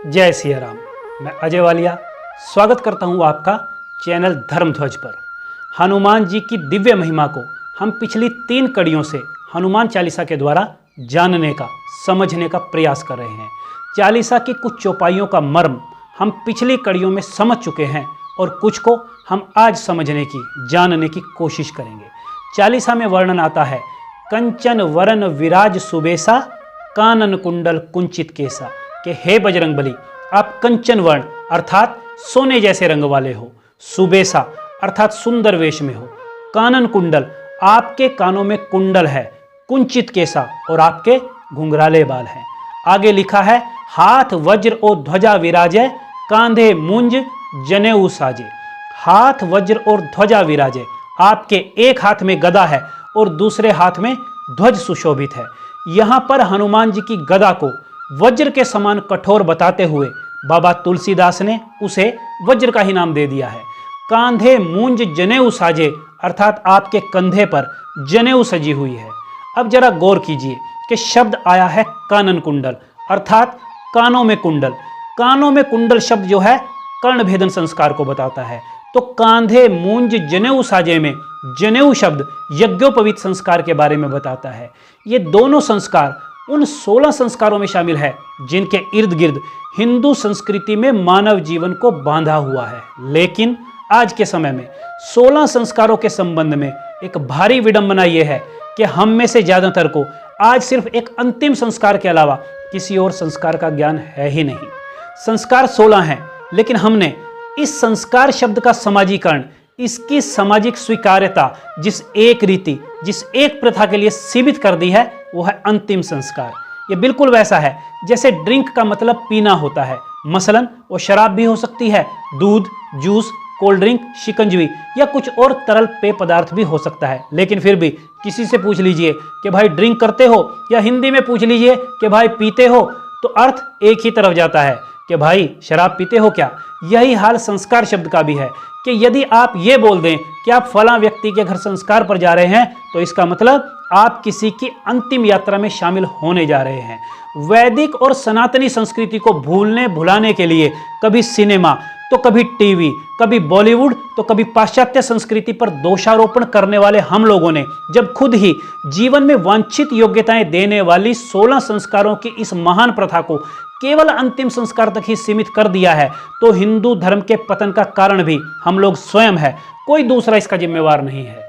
जय सिया राम। मैं अजय वालिया स्वागत करता हूं आपका चैनल धर्मध्वज पर। हनुमान जी की दिव्य महिमा को हम पिछली 3 कड़ियों से हनुमान चालीसा के द्वारा जानने का, समझने का प्रयास कर रहे हैं। चालीसा की कुछ चौपाइयों का मर्म हम पिछली कड़ियों में समझ चुके हैं और कुछ को हम आज समझने की, जानने की कोशिश करेंगे। चालीसा में वर्णन आता है, कंचन वरन विराज सुबेसा, कानन कुंडल कुंचित केसा, कि हे बजरंगबली, आप कंचन वर्ण अर्थात सोने जैसे रंग वाले हो, सुबेसा अर्थात सुंदर वेश में हो, कानन कुंडल आपके कानों में कुंडल है, कुंचित केसा और आपके घुंघराले बाल हैं। आगे लिखा है, हाथ वज्र और ध्वजा विराजे, कांधे मुंज जनेऊ साजे। हाथ वज्र और ध्वजा विराजे, आपके एक हाथ में गदा है और दूसरे हाथ में ध्वज सुशोभित है। यहां पर हनुमान जी की गदा को वज्र के समान कठोर बताते हुए बाबा तुलसीदास ने उसे वज्र का ही नाम दे दिया है। कांधे मूंज जनेऊ साजे अर्थात आपके कंधे पर जनेऊ सजी हुई है। अब जरा गौर कीजिए कि शब्द आया है कानन कुंडल अर्थात कानों में कुंडल। कानों में कुंडल शब्द जो है कर्ण भेदन संस्कार को बताता है। तो कांधे मूंज जनेऊ साजे में जनेऊ शब्द यज्ञोपवीत संस्कार के बारे में बताता है। ये दोनों संस्कार उन 16 संस्कारों में शामिल है जिनके इर्द गिर्द हिंदू संस्कृति में मानव जीवन को बांधा हुआ है। लेकिन आज के समय में 16 संस्कारों के संबंध में एक भारी विडंबना यह है कि हम में से ज्यादातर को आज सिर्फ एक अंतिम संस्कार के अलावा किसी और संस्कार का ज्ञान है ही नहीं। संस्कार 16 हैं, लेकिन हमने इस संस्कार शब्द का समाजीकरण, इसकी सामाजिक स्वीकार्यता जिस एक रीति, जिस एक प्रथा के लिए सीमित कर दी है वो है अंतिम संस्कार। ये बिल्कुल वैसा है जैसे ड्रिंक का मतलब पीना होता है। मसलन वो शराब भी हो सकती है, दूध, जूस, कोल्ड ड्रिंक, शिकंजवी या कुछ और तरल पेय पदार्थ भी हो सकता है। लेकिन फिर भी किसी से पूछ लीजिए कि भाई ड्रिंक करते हो, या हिंदी में पूछ लीजिए कि भाई पीते हो, तो अर्थ एक ही तरफ जाता है कि भाई शराब पीते हो क्या। यही हाल संस्कार शब्द का भी है कि यदि आप ये बोल दें कि आप फलां व्यक्ति के घर संस्कार पर जा रहे हैं, तो इसका मतलब आप किसी की अंतिम यात्रा में शामिल होने जा रहे हैं। वैदिक और सनातनी संस्कृति को भूलने भुलाने के लिए कभी सिनेमा, तो कभी टीवी, कभी बॉलीवुड, तो कभी पाश्चात्य संस्कृति पर दोषारोपण करने वाले हम लोगों ने जब खुद ही जीवन में वांछित योग्यताएं देने वाली 16 संस्कारों की इस महान प्रथा को केवल अंतिम संस्कार तक ही सीमित कर दिया है, तो हिंदू धर्म के पतन का कारण भी हम लोग स्वयं है, कोई दूसरा इसका जिम्मेवार नहीं है।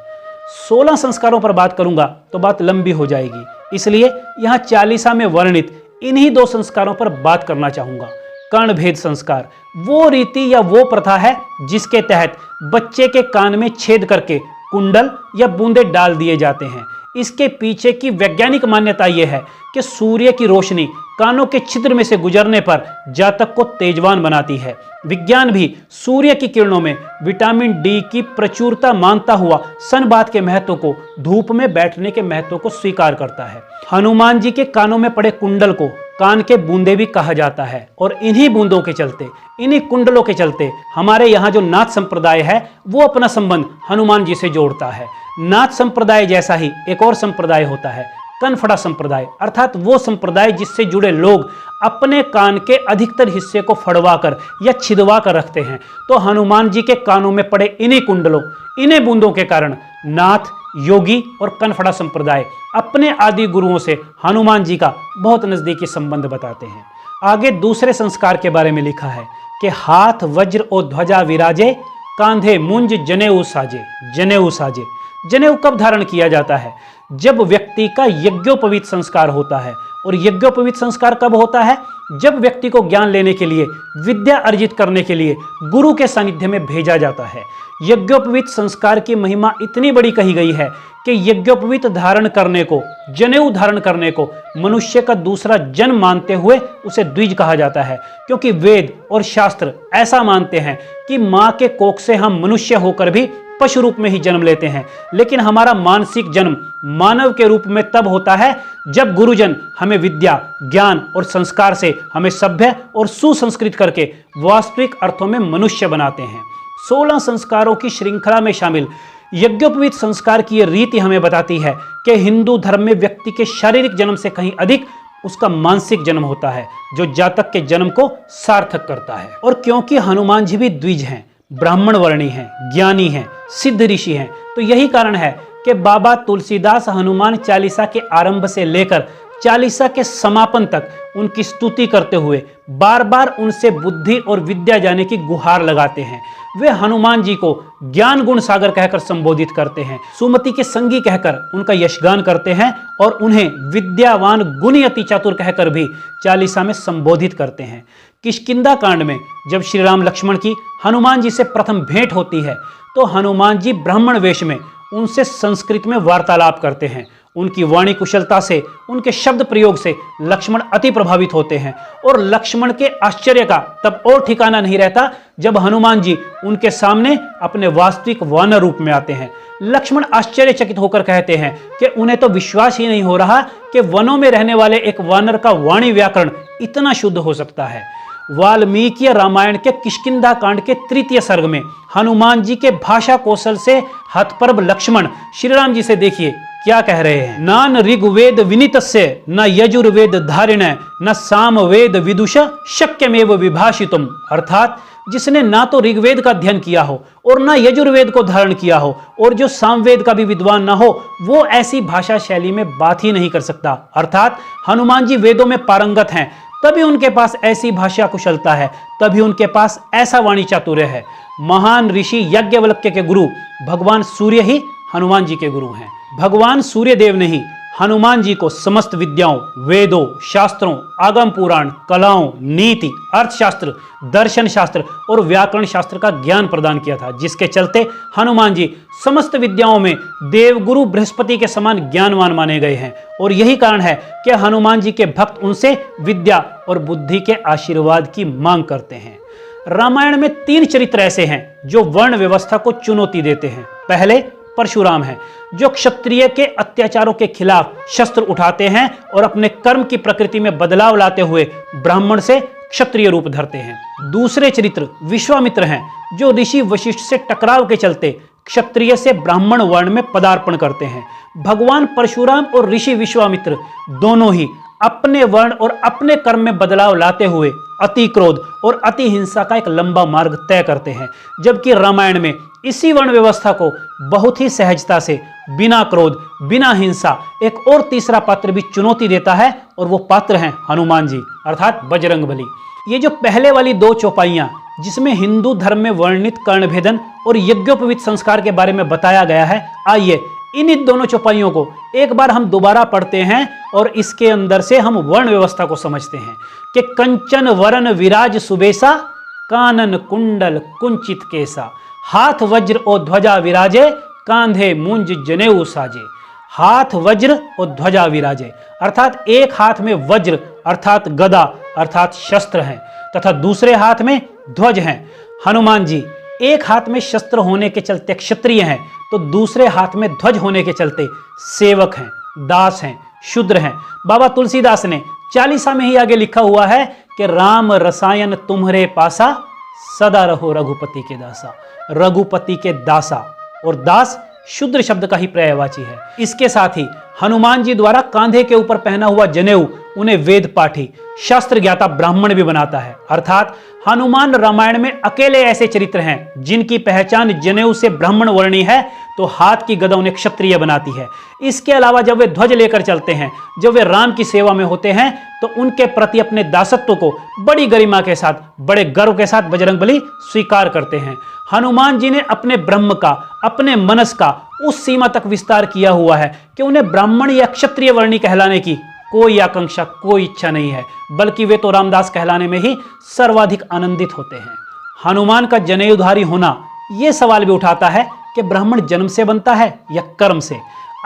16 संस्कारों पर बात करूंगा तो बात लंबी हो जाएगी, इसलिए यहां चालीसा में वर्णित इन्हीं 2 संस्कारों पर बात करना चाहूंगा। कर्ण भेद संस्कार वो रीति या वो प्रथा है जिसके तहत बच्चे के कान में छेद करके कुंडल या बूंदे डाल दिए जाते हैं। इसके पीछे की वैज्ञानिक मान्यता यह है कि सूर्य की रोशनी कानों के छिद्र में से गुजरने पर जातक को तेजवान बनाती है। विज्ञान भी सूर्य की किरणों में विटामिन डी की प्रचुरता मानता हुआ सनबाथ के महत्व को, धूप में बैठने के महत्व को स्वीकार करता है। हनुमान जी के कानों में पड़े कुंडल को कान के बूंदे भी कहा जाता है और इन्हीं बूंदों के चलते, इन्हीं कुंडलों के चलते हमारे यहाँ जो नाथ संप्रदाय है वो अपना संबंध हनुमान जी से जोड़ता है। नाथ संप्रदाय जैसा ही एक और संप्रदाय होता है, कनफड़ा संप्रदाय, अर्थात वो संप्रदाय जिससे जुड़े लोग अपने कान के अधिकतर हिस्से को फड़वा कर या छिदवा कर रखते हैं। तो हनुमान जी के कानों में पड़े इन्हीं कुंडलों, इन्हीं बूंदों के कारण नाथ, योगी और कनफड़ा संप्रदाय अपने आदि गुरुओं से हनुमान जी का बहुत नजदीकी संबंध बताते हैं। आगे दूसरे संस्कार के बारे में लिखा है कि हाथ वज्र और ध्वजा विराजे, कांधे मुंज जनेऊ साजे। जनेऊ साजे, जनेऊ कब धारण किया जाता है? जब व्यक्ति का यज्ञोपवीत संस्कार होता है। और यज्ञोपवीत संस्कार कब होता है? जब व्यक्ति को ज्ञान लेने के लिए, विद्या अर्जित करने के लिए गुरु के सानिध्य में भेजा जाता है। यज्ञोपवीत संस्कार की महिमा इतनी बड़ी कही गई है कि यज्ञोपवीत धारण करने को, जनेऊ धारण करने को मनुष्य का दूसरा जन्म मानते हुए उसे द्विज कहा जाता है, क्योंकि वेद और शास्त्र ऐसा मानते हैं कि मां के कोख से हम मनुष्य होकर भी पशु रूप में ही जन्म लेते हैं, लेकिन हमारा मानसिक जन्म मानव के रूप में तब होता है जब गुरुजन हमें विद्या, ज्ञान और संस्कार से हमें सभ्य और सुसंस्कृत करके वास्तविक अर्थों में मनुष्य बनाते हैं। 16 संस्कारों की श्रृंखला में शामिल यज्ञोपवीत संस्कार की यह रीति हमें बताती है कि हिंदू धर्म में व्यक्ति के शारीरिक जन्म से कहीं अधिक उसका मानसिक जन्म होता है, जो जातक के जन्म को सार्थक करता है। और क्योंकि हनुमान जी भी द्विज हैं, ब्राह्मण वर्णी हैं, ज्ञानी हैं, सिद्ध ऋषि हैं, तो यही कारण है कि बाबा तुलसीदास हनुमान चालीसा के आरंभ से लेकर चालीसा के समापन तक उनकी स्तुति करते हुए बार बार उनसे बुद्धि और विद्या जाने की गुहार लगाते हैं। वे हनुमान जी को ज्ञान गुण सागर कहकर संबोधित करते हैं, सुमति के संगी कहकर उनका यशगान करते हैं और उन्हें विद्यावान गुणी अति चतुर कहकर भी चालीसा में संबोधित करते हैं। किष्किंधा कांड में जब श्री राम लक्ष्मण की हनुमान जी से प्रथम भेंट होती है तो हनुमान जी ब्राह्मण वेश में उनसे संस्कृत में वार्तालाप करते हैं। उनकी वाणी कुशलता से, उनके शब्द प्रयोग से लक्ष्मण अति प्रभावित होते हैं और लक्ष्मण के आश्चर्य का तब और ठिकाना नहीं रहता जब हनुमान जी उनके सामने अपने वास्तविक वानर रूप में आते हैं। लक्ष्मण आश्चर्यचकित होकर कहते हैं कि उन्हें तो विश्वास ही नहीं हो रहा कि वनों में रहने वाले एक वानर का वाणी व्याकरण इतना शुद्ध हो सकता है। वाल्मीकि रामायण के किष्किंधा कांड के तृतीय सर्ग में हनुमान जी के भाषा कौशल से हतप्रभ लक्ष्मण श्री राम जी से देखिए क्या कह रहे हैं। नान ऋग्वेद विनीतस्य न यजुर्वेद धारिण न सामवेद विदुष शक्यमेव विभाषितुम। अर्थात जिसने ना तो ऋग्वेद का अध्ययन किया हो और ना यजुर्वेद को धारण किया हो और जो सामवेद का भी विद्वान ना हो, वो ऐसी भाषा शैली में बात ही नहीं कर सकता। अर्थात हनुमान जी वेदों में पारंगत हैं, तभी उनके पास ऐसी भाषा कुशलता है, तभी उनके पास ऐसा वाणी चातुर्य है। महान ऋषि याज्ञवल्क्य के गुरु भगवान सूर्य ही हनुमान जी के गुरु हैं। भगवान सूर्य देव ने ही हनुमान जी को समस्त विद्याओं, वेदों, शास्त्रों, आगम पुराण, कलाओं, नीति, अर्थशास्त्र, दर्शन शास्त्र और व्याकरण शास्त्र का ज्ञान प्रदान किया था, जिसके चलते हनुमान जी समस्त विद्याओं में देवगुरु बृहस्पति के समान ज्ञानवान माने गए हैं। और यही कारण है कि हनुमान जी के भक्त उनसे विद्या और बुद्धि के आशीर्वाद की मांग करते हैं। रामायण में 3 चरित्र ऐसे हैं जो वर्ण व्यवस्था को चुनौती देते हैं। पहले परशुराम हैं, जो क्षत्रिय के अत्याचारों के खिलाफ शस्त्र उठाते हैं और अपने कर्म की प्रकृति में बदलाव लाते हुए ब्राह्मण से क्षत्रिय रूप धरते हैं। दूसरे चरित्र विश्वामित्र हैं, जो ऋषि वशिष्ठ से टकराव के चलते क्षत्रिय से ब्राह्मण वर्ण में पदार्पण करते हैं। भगवान परशुराम और ऋषि विश्वामित्र दोनों ही अपने वर्ण और अपने कर्म में बदलाव लाते हुए अति क्रोध और अति हिंसा का एक लंबा मार्ग तय करते हैं, जबकि रामायण में इसी वर्ण व्यवस्था को बहुत ही सहजता से बिना क्रोध, बिना हिंसा एक और तीसरा पात्र भी चुनौती देता है, और वो पात्र हैं हनुमान जी अर्थात बजरंगबली। ये जो पहले वाली 2 चौपाइयां जिसमें हिंदू धर्म में वर्णित कर्णभेदन और यज्ञोपवीत संस्कार के बारे में बताया गया है, आइए इन्हीं दोनों चौपाइयों को एक बार हम दोबारा पढ़ते हैं और इसके अंदर से हम वर्ण व्यवस्था को समझते हैं कि कंचन वरन विराज सुबेसा, कानन कुंडल कुंचित केसा, हाथ वज्र और ध्वजा विराजे, कांधे मुंज जनेऊ साजे। हाथ वज्र और ध्वजा विराजे अर्थात एक हाथ में वज्र अर्थात गदा अर्थात शस्त्र हैं तथा दूसरे हाथ में ध्वज हैं। हनुमान जी एक हाथ में शस्त्र होने के चलते क्षत्रिय हैं, तो दूसरे हाथ में ध्वज होने के चलते सेवक हैं, दास हैं, शूद्र हैं। बाबा तुलसीदास ने चालीसा में ही आगे लिखा हुआ है कि राम रसायन तुम्हरे पासा, सदा रहो रघुपति के दासा। रघुपति के दासा और दास शूद्र शब्द का ही पर्यायवाची है। इसके साथ ही हनुमान जी द्वारा कांधे के ऊपर पहना हुआ जनेऊ उन्हें वेद पाठी, शास्त्र ज्ञाता ब्राह्मण भी बनाता है। अर्थात हनुमान रामायण में अकेले ऐसे चरित्र हैं जिनकी पहचान जनेऊ से ब्राह्मण वर्णी है, तो हाथ की गदा उन्हें क्षत्रिय बनाती है। इसके अलावा जब वे ध्वज लेकर चलते हैं, जब वे राम की सेवा में होते हैं, तो उनके प्रति अपने दासत्व को बड़ी गरिमा के साथ, बड़े गर्व के साथ बजरंगबली स्वीकार करते हैं। हनुमान जी ने अपने ब्रह्म का, अपने मनस का उस सीमा तक विस्तार किया हुआ है कि उन्हें ब्राह्मण या क्षत्रिय वर्णी कहलाने की कोई आकांक्षा, कोई इच्छा नहीं है, बल्कि वे तो रामदास कहलाने में ही सर्वाधिक आनंदित होते हैं। हनुमान का जनेऊधारी होना यह सवाल भी उठाता है कि ब्राह्मण जन्म से बनता है या कर्म से।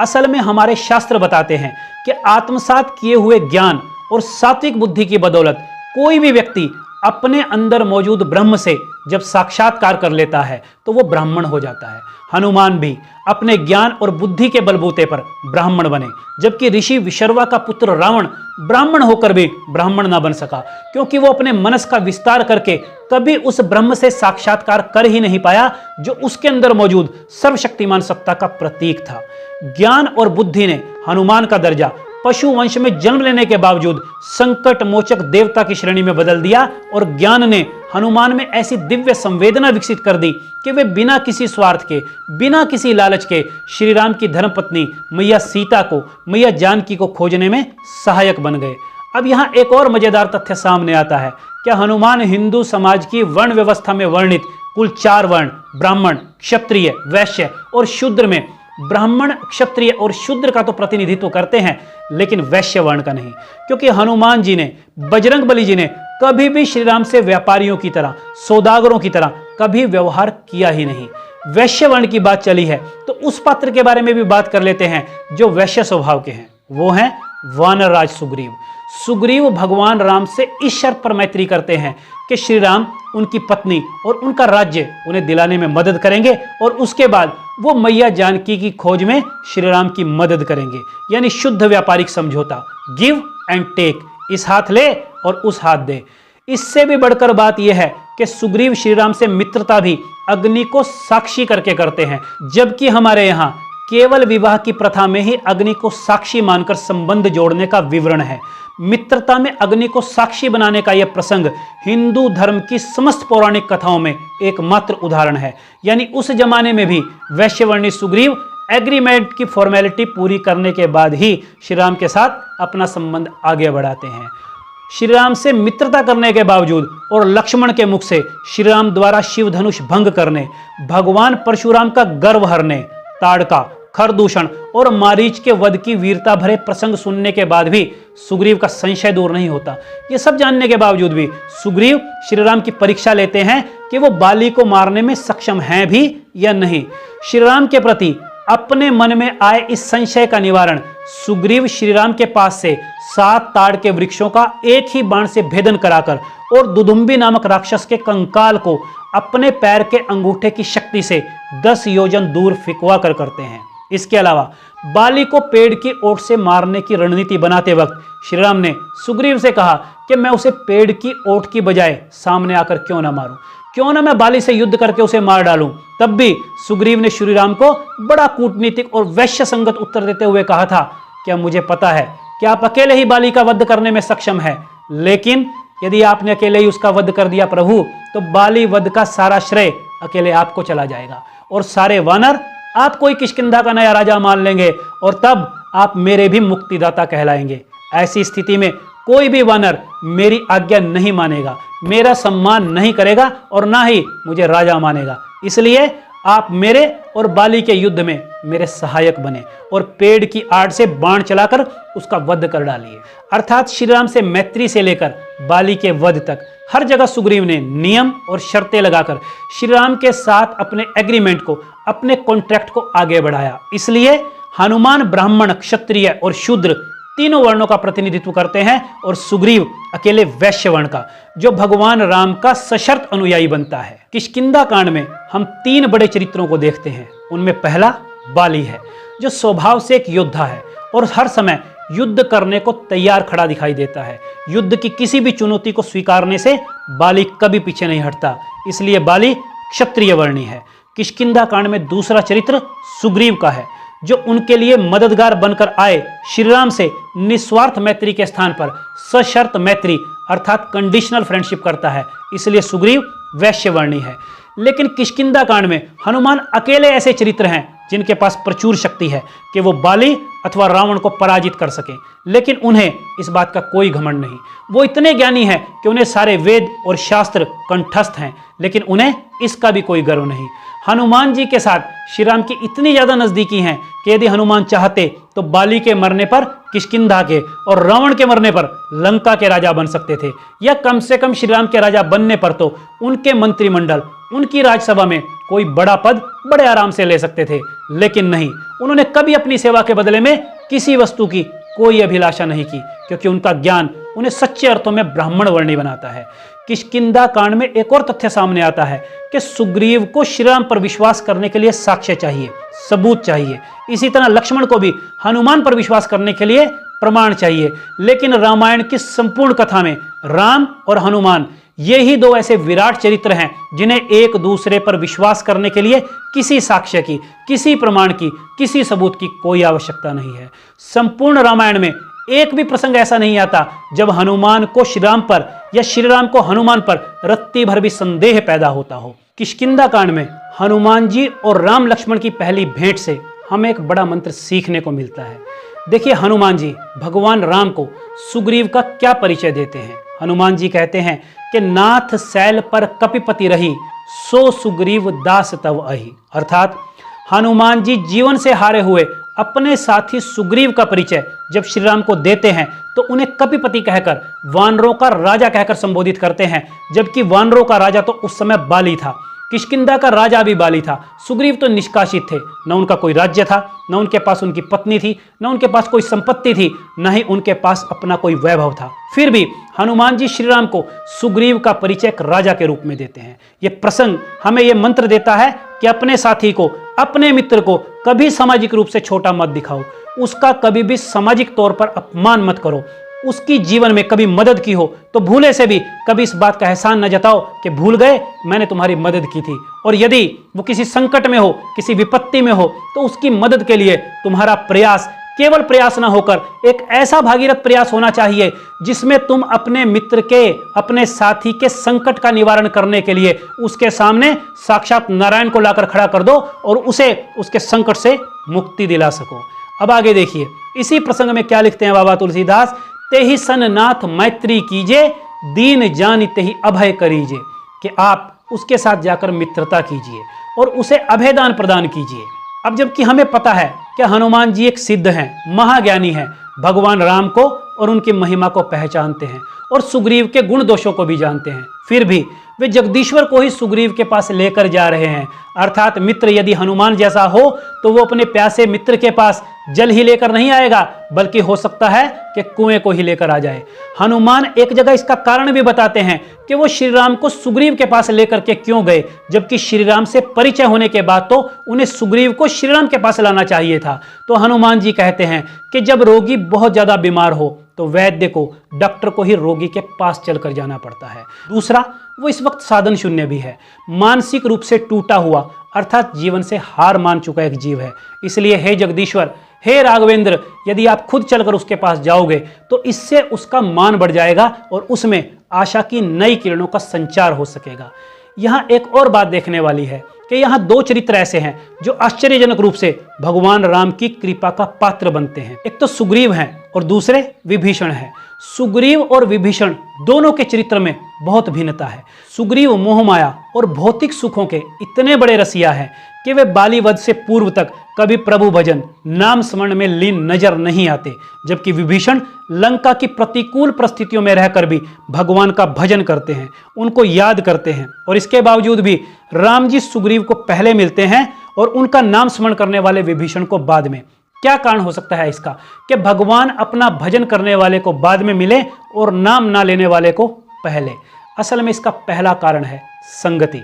असल में हमारे शास्त्र बताते हैं कि आत्मसात किए हुए ज्ञान और सात्विक बुद्धि की बदौलत कोई भी व्यक्ति अपने अंदर मौजूद ब्रह्म से जब साक्षात्कार कर लेता है तो वो ब्राह्मण हो जाता है। हनुमान भी अपने ज्ञान और बुद्धि के बलबूते पर ब्राह्मण बने, जबकि ऋषि विशर्वा का पुत्र रावण ब्राह्मण होकर भी ब्राह्मण ना बन सका, क्योंकि वो अपने मनस का विस्तार करके कभी उस ब्रह्म से साक्षात्कार कर ही नहीं पाया जो उसके अंदर मौजूद सर्वशक्तिमान सत्ता का प्रतीक था। ज्ञान और बुद्धि ने हनुमान का दर्जा पशु वंश में जन्म लेने के बावजूद संकट मोचक देवता की श्रेणी में बदल दिया और ज्ञान ने हनुमान में ऐसी दिव्य संवेदना विकसित कर दी कि वे बिना किसी स्वार्थ के, बिना किसी लालच के श्री राम की धर्मपत्नी मैया सीता को, मैया जानकी को खोजने में सहायक बन गए। अब यहाँ एक और मजेदार तथ्य सामने आता है। क्या हनुमान हिंदू समाज की वर्ण व्यवस्था में वर्णित कुल 4 वर्ण ब्राह्मण, क्षत्रिय, वैश्य और शूद्र में ब्राह्मण, क्षत्रिय और शूद्र का तो प्रतिनिधित्व करते हैं, लेकिन वैश्य वर्ण का नहीं, क्योंकि हनुमान जी ने, बजरंग बली जी ने कभी भी श्री राम से व्यापारियों की तरह, सौदागरों की तरह कभी व्यवहार किया ही नहीं। वैश्य वर्ण की बात चली है तो उस पात्र के बारे में भी बात कर लेते हैं जो वैश्य स्वभाव के हैं। वो हैं वानर राज सुग्रीव। सुग्रीव भगवान राम से इस शर्त पर मैत्री करते हैं कि श्री राम, उनकी पत्नी और उनका राज्य उन्हें दिलाने में मदद करेंगे और उसके बाद वो मैया जानकी की खोज में श्री राम की मदद करेंगे। यानी शुद्ध व्यापारिक समझौता, गिव एंड टेक, इस हाथ ले और उस हाथ दे। इससे भी बढ़कर बात यह है कि सुग्रीव श्री राम से मित्रता भी अग्नि को साक्षी करके करते हैं, जबकि हमारे यहाँ केवल विवाह की प्रथा में ही अग्नि को साक्षी मानकर संबंध जोड़ने का विवरण है। मित्रता में अग्नि को साक्षी बनाने का यह प्रसंग हिंदू धर्म की समस्त पौराणिक कथाओं में एकमात्र उदाहरण है। यानी उस जमाने में भी वैश्यवर्णी सुग्रीव एग्रीमेंट की फॉर्मेलिटी पूरी करने के बाद ही श्री राम के साथ अपना संबंध आगे बढ़ाते हैं। श्री राम से मित्रता करने के बावजूद और लक्ष्मण के मुख से श्री राम द्वारा शिव धनुष भंग करने, भगवान परशुराम का गर्व हरने, ताड़का, खरदूषण और मारीच के वध की वीरता भरे प्रसंग सुनने के बाद भी सुग्रीव का संशय दूर नहीं होता। ये सब जानने के बावजूद भी सुग्रीव श्री राम की परीक्षा लेते हैं कि वो बाली को मारने में सक्षम हैं भी या नहीं। श्री राम के प्रति अपने मन में आए इस संशय का निवारण सुग्रीव श्री राम के पास से 7 ताड़ के वृक्षों का एक ही बाण से भेदन कराकर और दुदुम्बी नामक राक्षस के कंकाल को अपने पैर के अंगूठे की शक्ति से 10 योजन दूर फिकवा कर करते हैं। इसके अलावा बाली को पेड़ की ओट से मारने की रणनीति बनाते वक्त श्री राम ने सुग्रीव से कहा कि मैं उसे पेड़ की ओट की बजाय सामने आकर क्यों ना मारूं, क्यों ना मैं बाली से युद्ध करके उसे मार डालूं। तब भी सुग्रीव ने श्री राम को बड़ा कूटनीतिक और वैश्य संगत उत्तर देते हुए कहा था, क्या मुझे पता है कि आप अकेले ही बाली का वध करने में सक्षम है, लेकिन यदि आपने अकेले ही उसका वध कर दिया प्रभु, तो बाली वध का सारा श्रेय अकेले आपको चला जाएगा और सारे वानर आपको ही किष्किंधा का नया राजा मान लेंगे और तब आप मेरे भी मुक्तिदाता कहलाएंगे। ऐसी स्थिति में कोई भी वानर मेरी आज्ञा नहीं मानेगा, मेरा सम्मान नहीं करेगा और ना ही मुझे राजा मानेगा। इसलिए आप मेरे और बाली के युद्ध में मेरे सहायक बने और पेड़ की आड़ से बाण चलाकर उसका वध कर डालिए। अर्थात श्री राम से मैत्री से लेकर बाली के वध तक हर जगह सुग्रीव ने नियम और शर्तें लगाकर श्री राम के साथ अपने एग्रीमेंट को, अपने कॉन्ट्रैक्ट को आगे बढ़ाया। इसलिए हनुमान ब्राह्मण, क्षत्रिय और शूद्र तीनों वर्णों का प्रतिनिधित्व करते हैं और सुग्रीव अकेले वैश्य वर्ण का, जो भगवान राम का सशर्त अनुयायी बनता है। किष्किंधा कांड में हम 3 बड़े चरित्रों को देखते हैं। उनमें पहला बाली है, जो स्वभाव से एक योद्धा है और हर समय युद्ध करने को तैयार खड़ा दिखाई देता है। युद्ध की किसी भी चुनौती को स्वीकारने से बाली कभी पीछे नहीं हटता, इसलिए बाली क्षत्रिय वर्णी है। किष्किंधा कांड में दूसरा चरित्र सुग्रीव का है, जो उनके लिए मददगार बनकर आए श्री राम से निस्वार्थ मैत्री के स्थान पर सशर्त मैत्री अर्थात कंडीशनल फ्रेंडशिप करता है, इसलिए सुग्रीव वैश्यवर्णी है। लेकिन किष्किंधा कांड में हनुमान अकेले ऐसे चरित्र हैं जिनके पास प्रचुर शक्ति है कि वो बाली अथवा रावण को पराजित कर सकें, लेकिन उन्हें इस बात का कोई घमंड नहीं। वो इतने ज्ञानी हैं कि उन्हें सारे वेद और शास्त्र कंठस्थ हैं, लेकिन उन्हें इसका भी कोई गर्व नहीं। हनुमान जी के साथ श्री राम की इतनी ज्यादा नजदीकी हैं कि यदि हनुमान चाहते तो बाली के मरने पर किष्किंधा के और रावण के मरने पर लंका के राजा बन सकते थे, या कम से कम श्री राम के राजा बनने पर तो उनके मंत्रिमंडल, उनकी राज्यसभा में कोई बड़ा पद बड़े आराम से ले सकते थे। लेकिन नहीं, उन्होंने कभी अपनी सेवा के बदले में किसी वस्तु की कोई अभिलाषा नहीं की, क्योंकि उनका ज्ञान उन्हें सच्चे अर्थों में ब्राह्मण वर्णी बनाता है। किष्किंधा कांड में एक और तथ्य सामने आता है कि सुग्रीव को श्री राम पर विश्वास करने के लिए साक्ष्य चाहिए, सबूत चाहिए। इसी तरह लक्ष्मण को भी हनुमान पर विश्वास करने के लिए प्रमाण चाहिए। लेकिन रामायण की संपूर्ण कथा में राम और हनुमान ये ही 2 ऐसे विराट चरित्र हैं जिन्हें एक दूसरे पर विश्वास करने के लिए किसी साक्ष्य की, किसी प्रमाण की, किसी सबूत की कोई आवश्यकता नहीं है। संपूर्ण रामायण में एक भी प्रसंग ऐसा नहीं आता जब हनुमान को श्री राम पर या श्री राम को हनुमान पर रत्ती भर भी संदेह पैदा होता हो। किष्किंधा कांड में हनुमान जी और राम लक्ष्मण की पहली भेंट से हमें एक बड़ा मंत्र सीखने को मिलता है। देखिए, हनुमान जी भगवान राम को सुग्रीव का क्या परिचय देते हैं। हनुमान जी कहते हैं कि नाथ सैल पर कपिपति रही, सो सुग्रीव दास तव अहि। अर्थात हनुमान जी जीवन से हारे हुए अपने साथी सुग्रीव का परिचय जब श्री राम को देते हैं तो उन्हें कपिपति कहकर, वानरों का राजा कहकर संबोधित करते हैं, जबकि वानरों का राजा तो उस समय बाली था, किष्किंधा का राजा भी बाली था। सुग्रीव तो निष्कासित थे, न उनका कोई राज्य था, न उनके पास उनकी पत्नी थी, न उनके पास कोई संपत्ति थी, न ही उनके पास अपना कोई वैभव था। फिर भी हनुमान जी श्री राम को सुग्रीव का परिचय एक राजा के रूप में देते हैं। ये प्रसंग हमें यह मंत्र देता है कि अपने साथी को, अपने मित्र को कभी सामाजिक रूप से छोटा मत दिखाओ, उसका कभी भी सामाजिक तौर पर अपमान मत करो। उसकी जीवन में कभी मदद की हो तो भूले से भी कभी इस बात का एहसान न जताओ कि भूल गए मैंने तुम्हारी मदद की थी। और यदि वो किसी संकट में हो, किसी विपत्ति में हो, तो उसकी मदद के लिए तुम्हारा प्रयास केवल प्रयास न होकर एक ऐसा भागीरथ प्रयास होना चाहिए जिसमें तुम अपने मित्र के, अपने साथी के संकट का निवारण करने के लिए उसके सामने साक्षात नारायण को लाकर खड़ा कर दो और उसे उसके संकट से मुक्ति दिला सको। अब आगे देखिए, इसी प्रसंग में क्या लिखते हैं बाबा तुलसीदास, तेहि सन नाथ मैत्री कीजिए, दीन जानि तेहि अभय करीजिए, कि आप उसके साथ जाकर मित्रता कीजिए और उसे अभयदान प्रदान कीजिए। अब जबकि हमें पता है कि हनुमान जी एक सिद्ध हैं, महाज्ञानी हैं, भगवान राम को और उनकी महिमा को पहचानते हैं और सुग्रीव के गुण दोषों को भी जानते हैं, फिर भी वे जगदीश्वर को ही सुग्रीव के पास लेकर जा रहे हैं। अर्थात मित्र यदि हनुमान जैसा हो तो वो अपने प्यासे मित्र के पास जल ही लेकर नहीं आएगा, बल्कि हो सकता है कि कुएं को ही लेकर आ जाए। हनुमान एक जगह इसका कारण भी बताते हैं कि वो श्री राम को सुग्रीव के पास लेकर के क्यों गए, जबकि श्री राम से परिचय होने के बाद तो उन्हें सुग्रीव को श्री राम के पास लाना चाहिए था। तो हनुमान जी कहते हैं कि जब रोगी बहुत ज्यादा बीमार हो तो वैद्य को, डॉक्टर को ही रोगी के पास चलकर जाना पड़ता है। दूसरा, वो इस वक्त साधन शून्य भी है, मानसिक रूप से टूटा हुआ, अर्थात जीवन से हार मान चुका एक जीव है। इसलिए हे जगदीश्वर, हे राघवेंद्र, यदि आप खुद चलकर उसके पास जाओगे तो इससे उसका मान बढ़ जाएगा और उसमें आशा की नई किरणों का संचार हो सकेगा। यहाँ एक और बात देखने वाली है कि यहाँ दो चरित्र ऐसे हैं जो आश्चर्यजनक रूप से भगवान राम की कृपा का पात्र बनते हैं। एक तो सुग्रीव हैं और दूसरे विभीषण हैं। सुग्रीव और विभीषण दोनों के चरित्र में बहुत भिन्नता है। सुग्रीव मोहमाया और भौतिक सुखों के इतने बड़े रसिया हैं कि वे बालीवध से पूर्व तक कभी प्रभु भजन, नाम स्मरण में लीन नजर नहीं आते, जबकि विभीषण लंका की प्रतिकूल परिस्थितियों में रहकर भी भगवान का भजन करते हैं, उनको याद करते हैं। और इसके बावजूद भी राम जी सुग्रीव को पहले मिलते हैं और उनका नाम स्मरण करने वाले विभीषण को बाद में। क्या कारण हो सकता है इसका कि भगवान अपना भजन करने वाले को बाद में मिले और नाम ना लेने वाले को पहले? असल में इसका पहला कारण है संगति।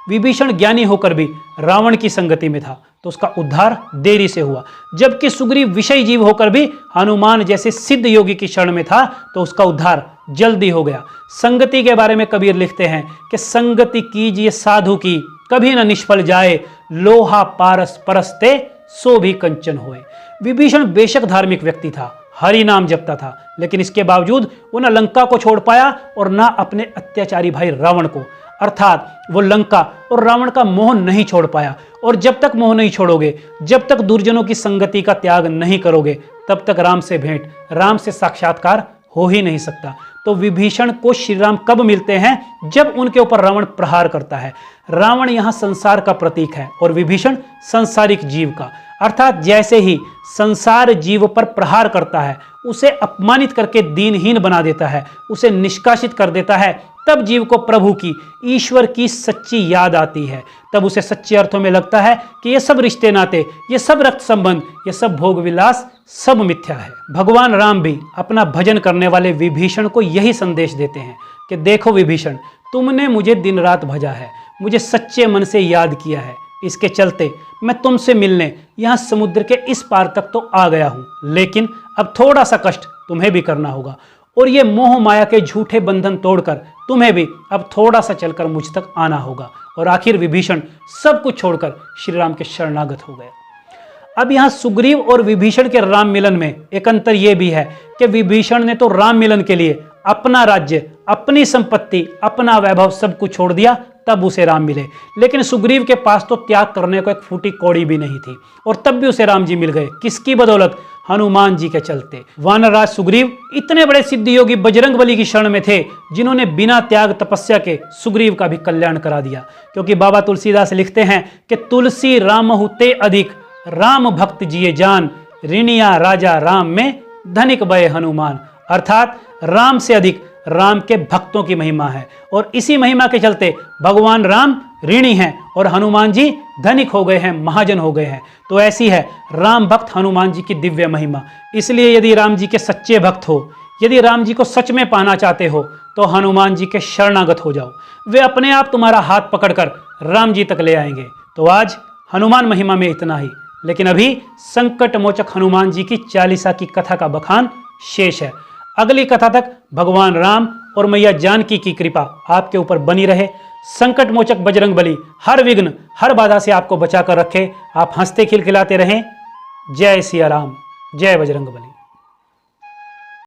विभीषण ज्ञानी होकर भी रावण की संगति में था तो उसका उद्धार देरी से हुआ, जबकि सुग्रीव विषय जीव होकर भी हनुमान जैसे सिद्ध योगी की शरण में था तो उसका उद्धार जल्दी हो गया। संगति के बारे में कबीर लिखते हैं कि संगति कीजिए साधु की, कभी न निष्फल जाए, लोहा पारस परसते सो भी कंचन होए। विभीषण बेशक धार्मिक व्यक्ति था, हरि नाम जपता था, लेकिन इसके बावजूद वो न लंका को छोड़ पाया और न अपने अत्याचारी भाई रावण को। अर्थात वो लंका और रावण का मोह नहीं छोड़ पाया। और जब तक मोह नहीं छोड़ोगे, जब तक दुर्जनों की संगति का त्याग नहीं करोगे, तब तक राम से भेंट, राम से साक्षात्कार हो ही नहीं सकता। तो विभीषण को श्री राम कब मिलते हैं? जब उनके ऊपर रावण प्रहार करता है। रावण यहाँ संसार का प्रतीक है और विभीषण सांसारिक जीव का। अर्थात जैसे ही संसार जीव पर प्रहार करता है, उसे अपमानित करके दीनहीन बना देता है, उसे निष्कासित कर देता है, तब जीव को प्रभु की, ईश्वर की सच्ची याद आती है। तब उसे सच्चे अर्थों में लगता है कि ये सब रिश्ते नाते, ये सब रक्त संबंध, ये सब भोग विलास सब मिथ्या है। भगवान राम भी अपना भजन करने वाले विभीषण को यही संदेश देते हैं कि देखो विभीषण, तुमने मुझे दिन रात भजा है, मुझे सच्चे मन से याद किया है, इसके चलते मैं तुमसे मिलने यहाँ समुद्र के इस पार तक तो आ गया हूँ, लेकिन अब थोड़ा सा कष्ट तुम्हें भी करना होगा और ये मोह माया के झूठे बंधन तोड़कर तुम्हें भी अब थोड़ा सा चलकर मुझ तक आना होगा। और आखिर विभीषण सब कुछ छोड़कर श्री राम के शरणागत हो गया। अब यहाँ सुग्रीव और विभीषण के राम मिलन में एक अंतर यह भी है कि विभीषण ने तो राम मिलन के लिए अपना राज्य, अपनी संपत्ति, अपना वैभव सब कुछ छोड़ दिया, तब उसे राम मिले। लेकिन सुग्रीव के पास तो त्याग करने को एक फूटी कौड़ी भी नहीं थी, और तब भी उसे राम जी मिल गए। किसकी बदौलत? हनुमान जी के चलते। वानरराज सुग्रीव इतने बड़े सिद्ध योगी बजरंगबली की शरण में थे, जिन्होंने बिना त्याग तपस्या के सुग्रीव का भी कल्याण करा दिया। क्योंकि बाबा तुलसीदास लिखते हैं कि तुलसी रामहु ते अधिक, राम भक्त जिए जान, ऋणिया राजा राम में धनिक भय हनुमान। अर्थात राम से अधिक राम के भक्तों की महिमा है, और इसी महिमा के चलते भगवान राम ऋणी हैं और हनुमान जी धनिक हो गए हैं, महाजन हो गए हैं। तो ऐसी है राम भक्त हनुमान जी की दिव्य महिमा। इसलिए यदि राम जी के सच्चे भक्त हो, यदि राम जी को सच में पाना चाहते हो, तो हनुमान जी के शरणागत हो जाओ। वे अपने आप तुम्हारा हाथ पकड़कर राम जी तक ले आएंगे। तो आज हनुमान महिमा में इतना ही, लेकिन अभी संकट मोचक हनुमान जी की चालीसा की कथा का बखान शेष है। अगली कथा तक भगवान राम और मैया जानकी की कृपा आपके ऊपर बनी रहे। संकट मोचक बजरंगबली हर विघ्न, हर बाधा से आपको बचाकर रखे। आप हंसते खिलखिलाते रहें। जय सिया राम, जय बजरंगबली।